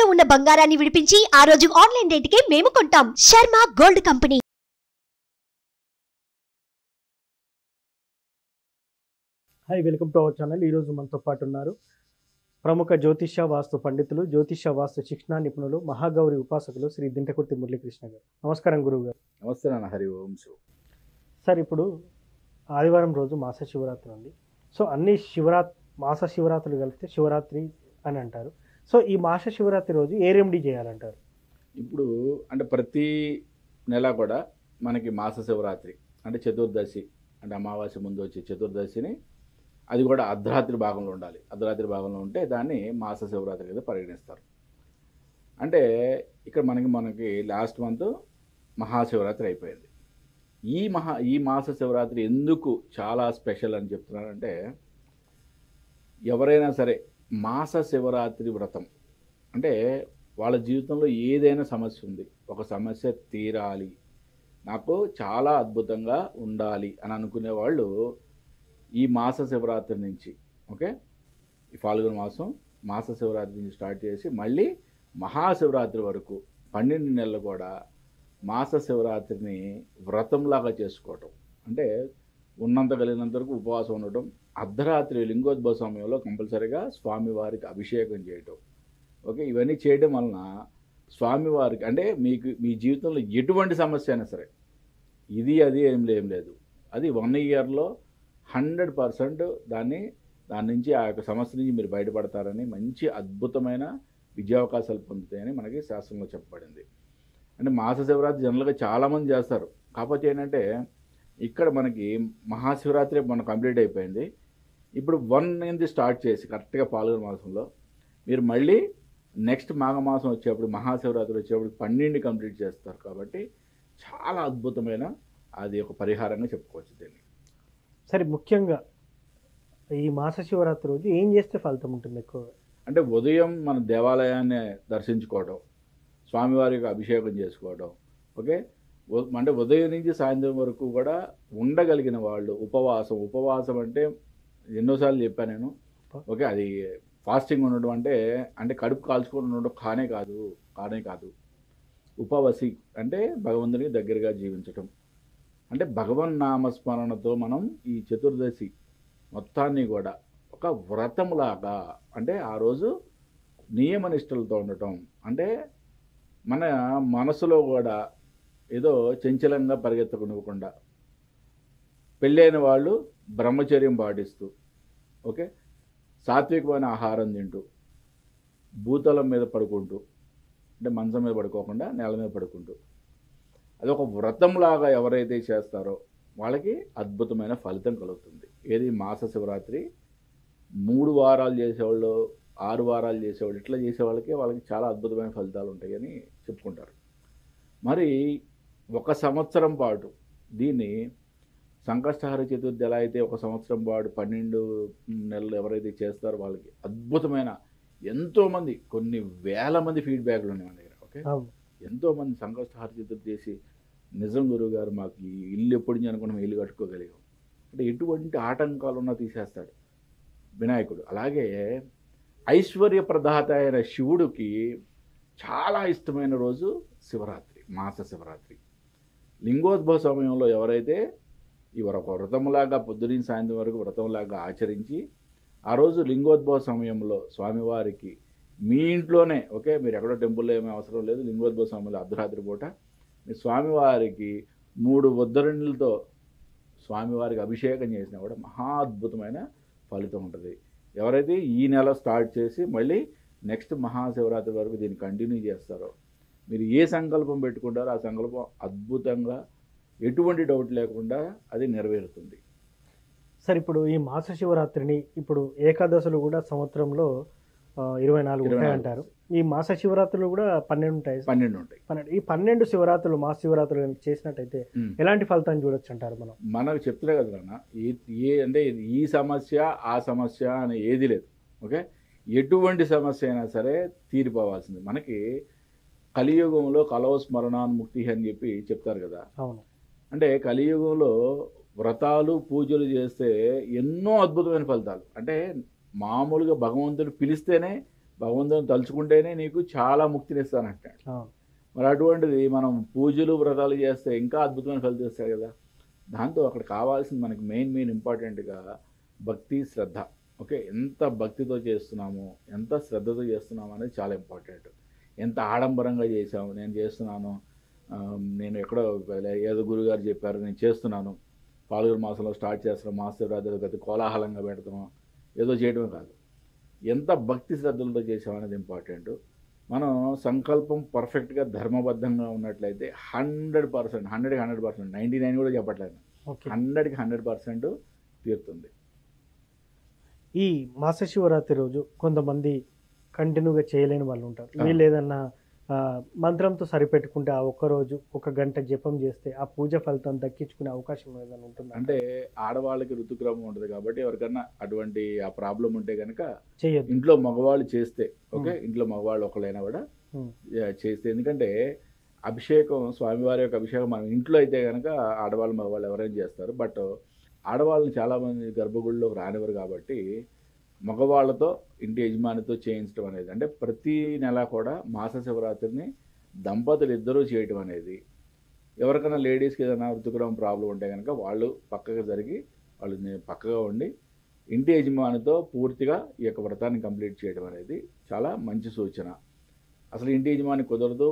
తాకట్టులో ఉన్న బంగారాన్ని విడిపించి ఆ రోజు ఆన్లైన్ రేటుకే మేము కొంటాం. Sharma gold company. Hi, welcome to our channel. ఈరోజు మనతో పాటు ఉన్నారు ప్రముఖ జ్యోతిష్య వాస్తు పండితులు, జ్యోతిష్య వాస్తు శిక్షణ నిపుణులు, మహాగౌరి ఉపాసకులు శ్రీ దింటకుర్తి మురళీకృష్ణ గారు. నమస్కారం గురువు గారు. నమస్తే నాన్న. హరి ఓం శివ. సార్, ఇప్పుడు ఆదివారం రోజు మాస శివరాత్రి ఉంది. సో అన్ని మాస శివరాత్రులు కలిపితే శివరాత్రి అని అంటారు. సో ఈ మాస శివరాత్రి రోజు ఏ రెమెడీ చేయాలంటారు? ఇప్పుడు అంటే ప్రతి నెల కూడా మనకి మాస శివరాత్రి అంటే చతుర్దశి, అంటే అమావాస్య ముందు వచ్చే చతుర్దశిని, అది కూడా అర్ధరాత్రి భాగంలో ఉండాలి. అర్ధరాత్రి భాగంలో ఉంటే దాన్ని మాస శివరాత్రి కింద పరిగణిస్తారు. అంటే ఇక్కడ మనకి లాస్ట్ మంత్ మహాశివరాత్రి అయిపోయింది. ఈ మాస శివరాత్రి ఎందుకు చాలా స్పెషల్ అని చెప్తున్నారంటే, ఎవరైనా సరే మాస శివరాత్రి వ్రతం అంటే వాళ్ళ జీవితంలో ఏదైనా సమస్య ఉంది, ఒక సమస్య తీరాలి, నాకు చాలా అద్భుతంగా ఉండాలి అని అనుకునే వాళ్ళు ఈ మాస శివరాత్రి నుంచి, ఓకే, ఈ ఫాల్గుణ మాసం మాస శివరాత్రి నుంచి స్టార్ట్ చేసి మళ్ళీ మహాశివరాత్రి వరకు 12 నెలలు కూడా మాస శివరాత్రిని వ్రతంలాగా చేసుకోవటం, అంటే ఉన్నంత కలిగినంత వరకు ఉపవాసం ఉండటం, అర్ధరాత్రి లింగోద్భవ సమయంలో కంపల్సరీగా స్వామివారికి అభిషేకం చేయటం, ఓకే, ఇవన్నీ చేయడం వలన స్వామివారికి అంటే మీ జీవితంలో ఎటువంటి సమస్య అయినా సరే, అది ఏం లేదు, అది 1 ఇయర్లో 100% దాని నుంచి ఆ యొక్క సమస్య నుంచి మీరు బయటపడతారని, మంచి అద్భుతమైన విజయావకాశాలు పొందుతాయని మనకి శాస్త్రంలో చెప్పబడింది. అంటే మాస శివరాత్రి జనరల్గా చాలామంది చేస్తారు. కాకపోతే ఏంటంటే ఇక్కడ మనకి మహాశివరాత్రి మనకు కంప్లీట్ అయిపోయింది. ఇప్పుడు 1 నుంచి స్టార్ట్ చేసి కరెక్ట్గా ఫాల్గుణ మాసంలో మీరు మళ్ళీ నెక్స్ట్ మాఘమాసం వచ్చేప్పుడు మహాశివరాత్రి వచ్చేప్పుడు 12 కంప్లీట్ చేస్తారు. కాబట్టి చాలా అద్భుతమైన అది ఒక పరిహారంగా చెప్పుకోవచ్చు దీన్ని. సరే, ముఖ్యంగా ఈ మాస శివరాత్రి రోజు ఏం చేస్తే ఫలితం ఉంటుంది ఎక్కువగా? అంటే ఉదయం మన దేవాలయాన్ని దర్శించుకోవడం, స్వామివారికి అభిషేకం చేసుకోవడం, ఓకే, అంటే ఉదయం నుంచి సాయంత్రం వరకు కూడా ఉండగలిగిన వాళ్ళు ఉపవాసం అంటే ఎన్నోసార్లు చెప్పాను నేను, ఓకే, అది ఫాస్టింగ్ ఉండడం అంటే కడుపు కాల్చుకొని ఉండడం కానే కాదు. ఉపవసి అంటే భగవంతునికి దగ్గరగా జీవించటం, అంటే భగవన్ నామస్మరణతో మనం ఈ చతుర్దశి మొత్తాన్ని కూడా ఒక వ్రతంలాగా, అంటే ఆ రోజు నియమనిష్టలతో ఉండటం, అంటే మన మనసులో కూడా ఏదో చంచలంగా పరిగెత్తకుండా, పెళ్ళైన వాళ్ళు బ్రహ్మచర్యం పాటిస్తూ, ఓకే, సాత్వికమైన ఆహారం తింటూ, భూతలం మీద పడుకుంటూ, అంటే మంచం మీద పడుకోకుండా నేల మీద పడుకుంటూ, అది ఒక వ్రతంలాగా ఎవరైతే చేస్తారో వాళ్ళకి అద్భుతమైన ఫలితం కలుగుతుంది. ఏది మాస శివరాత్రి 3 వారాలు చేసేవాళ్ళు, 6 వారాలు చేసేవాళ్ళు, ఇట్లా చేసే వాళ్ళకి చాలా అద్భుతమైన ఫలితాలు ఉంటాయని చెప్పుకుంటారు. మరి 1 సంవత్సరం పాటు దీన్ని సంకష్టహర చతుర్థి ఎలా అయితే 1 సంవత్సరం పాటు 12 నెలలు ఎవరైతే చేస్తారో వాళ్ళకి అద్భుతమైన ఎంతోమంది, కొన్ని వేల మంది ఫీడ్బ్యాక్లు ఉన్నాయి మన దగ్గర, ఓకే, ఎంతోమంది సంకష్టహర చతుర్థి చేసి నిజం గురువు గారు మాకు ఈ ఇల్లు ఎప్పటి నుంచి అనుకున్నాం ఇల్లు కట్టుకోగలిగాం, అంటే ఎటువంటి ఆటంకాలు ఉన్నా తీసేస్తాడు వినాయకుడు. అలాగే ఐశ్వర్య ప్రదాత అయిన శివుడికి చాలా ఇష్టమైన రోజు శివరాత్రి, మాస శివరాత్రి. లింగోద్భవ సమయంలో ఎవరైతే ఈ ఒక వ్రతంలాగా పొద్దున్న సాయంత్రం వరకు వ్రతంలాగా ఆచరించి ఆ రోజు లింగోద్భవ సమయంలో స్వామివారికి మీ ఇంట్లోనే, ఓకే, మీరు ఎక్కడో టెంపుల్లో ఏమీ అవసరం లేదు, లింగోద్భవ సమయంలో అర్ధరాత్రి పూట మీ స్వామివారికి 3 ఉద్దరణలతో స్వామివారికి అభిషేకం చేసినా కూడా మహా అద్భుతమైన ఫలితం ఉంటుంది. ఎవరైతే ఈ నెల స్టార్ట్ చేసి మళ్ళీ నెక్స్ట్ మహాశివరాత్రి వరకు దీన్ని కంటిన్యూ చేస్తారో, మీరు ఏ సంకల్పం పెట్టుకుంటారో ఆ సంకల్పం అద్భుతంగా ఎటువంటి డౌట్ లేకుండా అది నెరవేరుతుంది. సార్, ఇప్పుడు ఈ మాస శివరాత్రిని ఇప్పుడు ఏకాదశులు కూడా సంవత్సరంలో 24 ఉంటాయి అంటారు. ఈ మాస శివరాత్రులు కూడా 12 ఉంటాయి. 12 ఉంటాయి. ఈ 12 శివరాత్రులు మాస శివరాత్రులు చేసినట్టయితే ఎలాంటి ఫలితాన్ని చూడొచ్చు అంటారు? మనకు చెప్తులే కదా నాన్న, అంటే ఈ సమస్య ఆ సమస్య అని ఏది లేదు, ఓకే, ఎటువంటి సమస్య అయినా సరే తీరిపోవాల్సింది. మనకి కలియుగంలో కలవ స్మరణాన్ముక్తి అని చెప్పి చెప్తారు కదా. అవును. అంటే కలియుగంలో వ్రతాలు పూజలు చేస్తే ఎన్నో అద్భుతమైన ఫలితాలు, అంటే మామూలుగా భగవంతుడు పిలిస్తేనే భగవంతుని తలుచుకుంటేనే నీకు చాలా ముక్తినిస్తానంటాడు. అవును. మరి అటువంటిది మనం పూజలు వ్రతాలు చేస్తే ఇంకా అద్భుతమైన ఫలితం ఇస్తాయి కదా. దాంతో అక్కడ కావాల్సింది మనకి మెయిన్ ఇంపార్టెంట్గా భక్తి, శ్రద్ధ. ఓకే, ఎంత భక్తితో చేస్తున్నాము, ఎంత శ్రద్ధతో చేస్తున్నాము అనేది చాలా ఇంపార్టెంట్. ఎంత ఆడంబరంగా చేసాము, నేను చేస్తున్నాను, నేను ఎక్కడో ఏదో గురుగారు చెప్పారు నేను చేస్తున్నాను, పాల్గొన మాసంలో స్టార్ట్ చేస్తున్నాం, మహాశివరాత్రి గతి కోలాహలంగా పెడుతున్నాం, ఏదో చేయడమే కాదు, ఎంత భక్తి శ్రద్ధలతో చేసామనేది ఇంపార్టెంట్. మనం సంకల్పం పర్ఫెక్ట్గా ధర్మబద్ధంగా ఉన్నట్లయితే 100%, 100% 99 కూడా చెప్పట్లేదు, 100కి 100% తీరుతుంది. ఈ మాస శివరాత్రి రోజు కొంతమంది కంటిన్యూగా చేయలేని వాళ్ళు ఉంటారు. వీళ్ళు ఏదన్నా మంత్రంతో సరిపెట్టుకుంటే ఆ ఒక్కరోజు 1 గంట జపం చేస్తే ఆ పూజ ఫలితం దక్కించుకునే అవకాశం ఏదైనా ఉంటుంది? అంటే ఆడవాళ్ళకి ఋతుక్రమం ఉంటుంది కాబట్టి ఎవరికన్నా అటువంటి ఆ ప్రాబ్లం ఉంటే కనుక చేయొద్దు. ఇంట్లో మగవాళ్ళు చేస్తే, ఓకే, ఇంట్లో మగవాళ్ళు ఒకళ్ళైనా కూడా చేస్తే, ఎందుకంటే అభిషేకం, స్వామివారి యొక్క అభిషేకం మనం ఇంట్లో అయితే కనుక ఆడవాళ్ళు మగవాళ్ళు ఎవరైనా చేస్తారు. బట్ ఆడవాళ్ళని చాలామంది గర్భగుడిలోకి రానివ్వరు కాబట్టి మగవాళ్ళతో ఇంటి యజమానితో చేయించడం అనేది, అంటే ప్రతి నెల కూడా మాస శివరాత్రిని దంపతులు ఇద్దరూ చేయటం అనేది, ఎవరికైనా లేడీస్కి ఏదైనా ఋతుక్రమం ప్రాబ్లం ఉంటే కనుక వాళ్ళు పక్కగా జరిగి వాళ్ళు పక్కగా ఉండి ఇంటి యజమానితో పూర్తిగా ఈ యొక్క వ్రతాన్ని కంప్లీట్ చేయడం అనేది చాలా మంచి సూచన. అసలు ఇంటి యజమాని కుదరదు,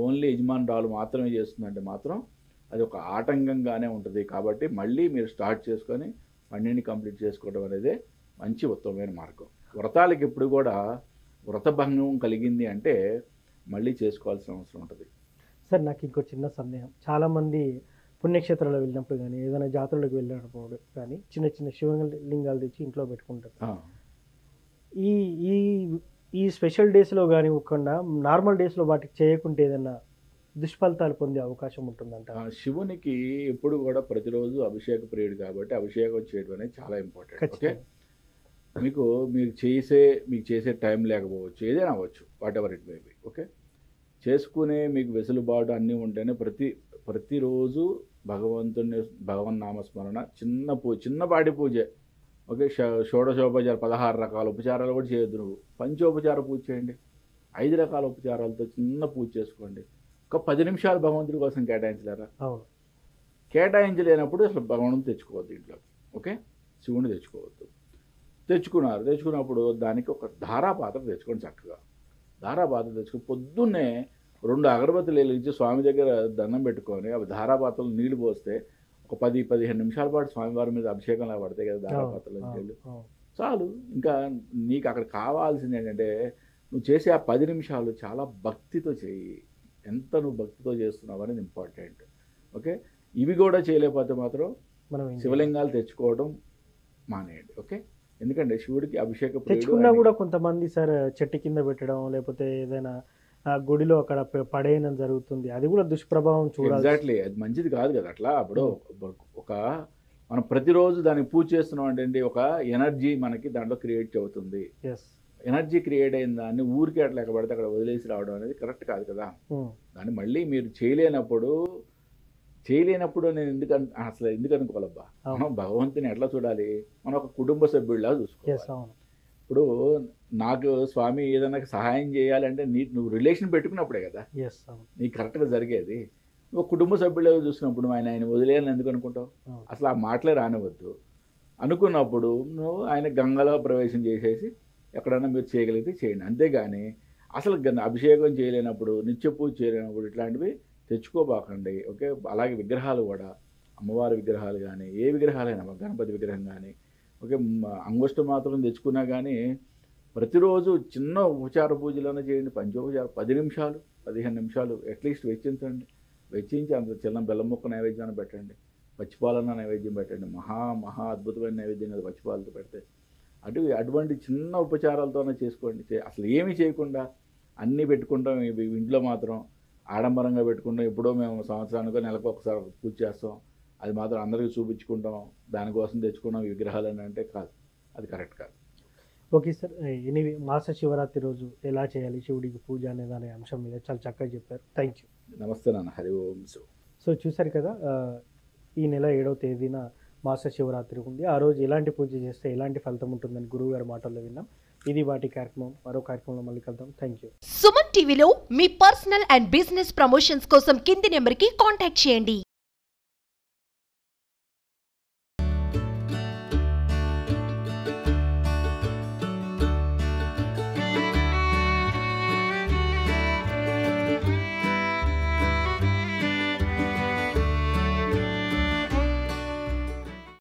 ఓన్లీ యజమానురాలు మాత్రమే చేస్తుందంటే మాత్రం అది ఒక ఆటంకంగానే ఉంటుంది. కాబట్టి మళ్ళీ మీరు స్టార్ట్ చేసుకొని పన్నెండు కంప్లీట్ చేసుకోవడం అనేది మంచి ఉత్తమమైన మార్గం. వ్రతాలకి ఎప్పుడు కూడా వ్రతభంగం కలిగింది అంటే మళ్ళీ చేసుకోవాల్సిన అవసరం ఉంటుంది. సార్, నాకు ఇంకో చిన్న సందేహం. చాలామంది పుణ్యక్షేత్రాలు వెళ్ళినప్పుడు కానీ ఏదైనా జాతరలకు వెళ్ళినప్పుడు కానీ చిన్న శివలింగాలు తెచ్చి ఇంట్లో పెట్టుకుంటారు. ఈ ఈ ఈ స్పెషల్ డేస్లో కానీ కాకుండా నార్మల్ డేస్లో వాటికి చేయకుంటే ఏదైనా దుష్ఫలితాలు పొందే అవకాశం ఉంటుందంట? శివునికి ఎప్పుడు కూడా ప్రతిరోజు అభిషేక ప్రియుడు కాబట్టి అభిషేకం చేయడం అనేది చాలా ఇంపార్టెంట్. ఓకే, మీకు చేసే టైం లేకపోవచ్చు, ఏదైనా అవ్వచ్చు, what ever it may be. Okay, చేసుకునే మీకు వెసులుబాటు అన్నీ ఉంటేనే ప్రతిరోజు భగవన్ నామస్మరణ, చిన్నపాటి పూజే. ఓకే, షోడశోపచార 16 రకాల ఉపచారాలు కూడా చేయొద్దు. నువ్వు పంచోపచార పూజ చేయండి, 5 రకాల ఉపచారాలతో చిన్న పూజ చేసుకోండి. ఒక 10 నిమిషాలు భగవంతుడి కోసం కేటాయించలేరా? అవును. కేటాయించలేనప్పుడు అసలు భగవంతుని తెచ్చుకోవద్దు ఇంట్లోకి. ఓకే, శివుని తెచ్చుకున్నప్పుడు దానికి ఒక ధారాపాత్ర తెచ్చుకోండి. చక్కగా ధారాపాత్ర తెచ్చుకొని పొద్దున్నే 2 అగరబత్తులు వెలిగించి స్వామి దగ్గర దండం పెట్టుకొని అవి ధారాపాత్రలు నీళ్లు పోస్తే ఒక 10-15 నిమిషాల పాటు స్వామివారి మీద అభిషేకంలా పడతాయి కదా ధారాపాత్రలు నీళ్ళు. చాలు. ఇంకా నీకు అక్కడ కావాల్సింది ఏంటంటే నువ్వు చేసే ఆ 10 నిమిషాలు చాలా భక్తితో చేయి. ఎంత నువ్వు భక్తితో చేస్తున్నావు అనేది ఇంపార్టెంట్. ఓకే, ఇవి కూడా చేయలేకపోతే మాత్రం మనం శివలింగాలు తెచ్చుకోవడం మానేయండి. ఓకే, ఎందుకంటే శివుడికి అభిషేకం తెచ్చుకున్నా కూడా కొంతమంది సార్ చెట్టు కింద పెట్టడం లేకపోతే ఏదైనా గుడిలో అక్కడ పడేయడం జరుగుతుంది. అది కూడా దుష్ప్రభావం చూడాలి. ఎగ్జాక్ట్లీ, అది మంచిది కాదు కదా. అట్లా అప్పుడు మనం ప్రతిరోజు దానికి పూజ చేస్తున్నాం అంటే ఒక ఎనర్జీ మనకి దాంట్లో క్రియేట్ అవుతుంది. ఎనర్జీ క్రియేట్ అయిన దాన్ని ఊరికే అట్లా ఎక్కడ పడితే అక్కడ వదిలేసి రావడం అనేది కరెక్ట్ కాదు కదా. దాన్ని మళ్ళీ మీరు చేయలేనప్పుడు నేను అసలు ఎందుకు అనుకోవాలబ్బా, మనం భగవంతుని ఎట్లా చూడాలి, మనం ఒక కుటుంబ సభ్యుడిలా చూసుకోవాలి. ఇప్పుడు నాకు స్వామి ఏదైనా సహాయం చేయాలంటే నువ్వు రిలేషన్ పెట్టుకున్నప్పుడే కదా నీకు కరెక్ట్గా జరిగేది. నువ్వు కుటుంబ సభ్యులు చూసినప్పుడు ఆయన వదిలేయాలని ఎందుకు అనుకుంటావు? అసలు ఆ మాటలే రానివద్దు. అనుకున్నప్పుడు నువ్వు ఆయన గంగలో ప్రవేశం చేసేసి ఎక్కడైనా మీరు చేయగలిగితే చేయండి. అంతేగాని అసలు అభిషేకం చేయలేనప్పుడు, నిత్య పూజ చేయలేనప్పుడు ఇట్లాంటివి తెచ్చుకోబాకండి. ఓకే, అలాగే విగ్రహాలు కూడా, అమ్మవారి విగ్రహాలు కానీ ఏ విగ్రహాలైనా, గణపతి విగ్రహం కానీ, ఓకే, అంగుష్ట మాత్రం తెచ్చుకున్నా కానీ ప్రతిరోజు చిన్న ఉపచార పూజలన్నా చేయండి. పంచోపచార 10 నిమిషాలు 15 నిమిషాలు అట్లీస్ట్ వెచ్చించి అంత చిన్న బెల్లం ముక్క నైవేద్యాన్ని పెట్టండి, పచ్చిపాలన్న నైవేద్యం పెట్టండి. మహా అద్భుతమైన నైవేద్యం కదా పచ్చిపాలతో పెడితే. అటువంటి చిన్న ఉపచారాలతోనే చేసుకోండి. అసలు ఏమీ చేయకుండా అన్నీ పెట్టుకుంటాం. ఇంట్లో మాత్రం ఆడంబరంగా పెట్టుకుంటాం. ఎప్పుడో మేము సంవత్సరానికో నెలకు ఒకసారి పూజ చేస్తాం, అది మాత్రం అందరికీ చూపించుకుంటాం, దానికోసం తెచ్చుకున్నాం విగ్రహాలని అంటే కాదు, అది కరెక్ట్ కాదు. ఓకే సార్, ఎనీవే మాస శివరాత్రి రోజు ఎలా చేయాలి శివుడికి పూజ అనే అంశం మీద చాలా చక్కగా చెప్పారు. Thank you. నమస్తే నాన్న. హరి ఓం. సో చూసారు కదా, ఈ నెల 7వ తేదీన మాస శివరాత్రి ఉంది. ఆ రోజు ఎలాంటి పూజ చేస్తే ఎలాంటి ఫలితం ఉంటుందని గురువు గారి మాటల్లో విన్నాం. ఇది వాటి కార్యక్రమం. మరో కార్యక్రమంలో మళ్ళీ కలుద్దాం. Thank you. సుమన్ టీవీలో మీ పర్సనల్ అండ్ బిజినెస్ ప్రమోషన్స్ కోసం కింది నెంబర్కి కాంటాక్ట్ చేయండి.